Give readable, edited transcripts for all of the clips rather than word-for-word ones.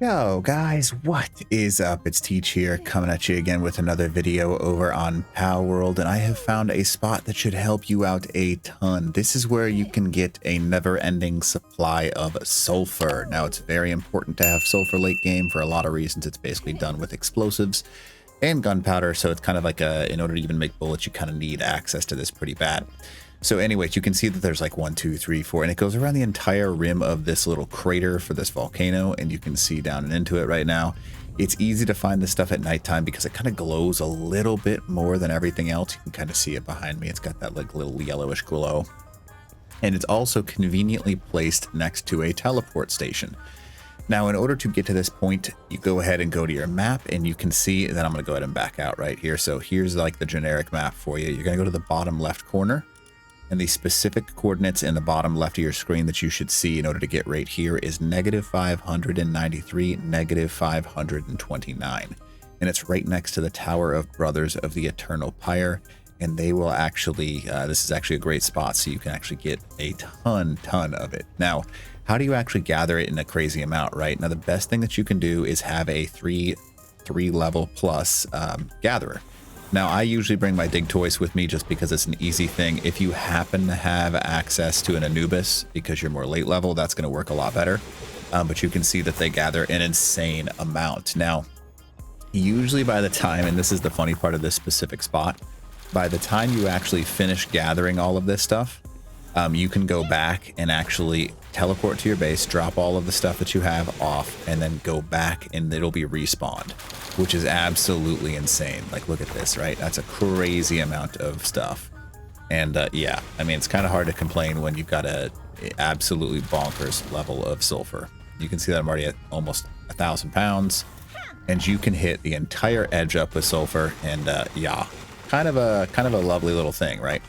Yo guys, what is up? It's Teach here, coming at you again with another video over on Palworld, and I have found a spot that should help you out a ton. This is where you can get a never-ending supply of sulfur. Now, it's very important to have sulfur late game for a lot of reasons. It's basically done with explosives and gunpowder, so it's kind of like in order to even make bullets, you kind of need access to this pretty bad. So anyways, you can see that there's like 1, 2, 3, 4, and it goes around the entire rim of this little crater for this volcano, and you can see down and into it right now. It's easy to find this stuff at nighttime because it kind of glows a little bit more than everything else. You can kind of see it behind me. It's got that like little yellowish glow. And it's also conveniently placed next to a teleport station. Now, in order to get to this point, you go ahead and go to your map, and you can see that I'm going to go ahead and back out right here. So here's like the generic map for you. You're going to go to the bottom left corner. And the specific coordinates in the bottom left of your screen that you should see in order to get right here is -593, -529. And it's right next to the Tower of Brothers of the Eternal Pyre. And they will actually, this is actually a great spot, so you can actually get a ton of it. Now, how do you actually gather it in a crazy amount, right? Now, the best thing that you can do is have a three level plus gatherer. Now, I usually bring my dig toys with me just because it's an easy thing. If you happen to have access to an Anubis, because you're more late level, that's going to work a lot better. But you can see that they gather an insane amount. Now, usually by the time, and this is the funny part of this specific spot, by the time you actually finish gathering all of this stuff, you can go back and actually teleport to your base, drop all of the stuff that you have off, and then go back and it'll be respawned, which is absolutely insane. Like, look at this, right? That's a crazy amount of stuff. And yeah, I mean, it's kind of hard to complain when you've got a absolutely bonkers level of sulfur. You can see that I'm already at almost 1,000 pounds, and you can hit the entire edge up with sulfur. And yeah, kind of a lovely little thing, right?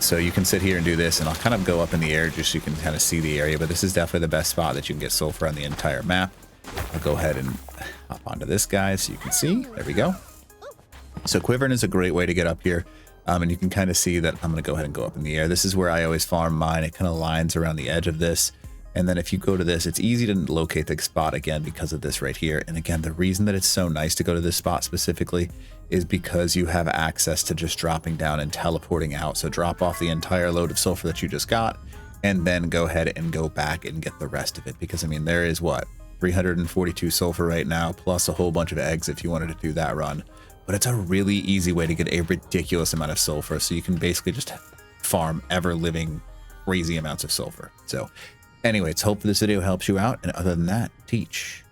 So you can sit here and do this, and I'll kind of go up in the air just so you can kind of see the area, but this is definitely the best spot that you can get sulfur on the entire map. I'll go ahead and hop onto this guy so you can see. There we go. So quivering is a great way to get up here, and you can kind of see that I'm going to go ahead and go up in the air. This is where I always farm mine. It kind of lines around the edge of this. And then if you go to this, it's easy to locate the spot again because of this right here. And again, the reason that it's so nice to go to this spot specifically is because you have access to just dropping down and teleporting out. So drop off the entire load of sulfur that you just got, and then go ahead and go back and get the rest of it. Because I mean, there is what, 342 sulfur right now, plus a whole bunch of eggs if you wanted to do that run. But it's a really easy way to get a ridiculous amount of sulfur. So you can basically just farm ever living crazy amounts of sulfur. So anyways, hope this video helps you out. And other than that, teach.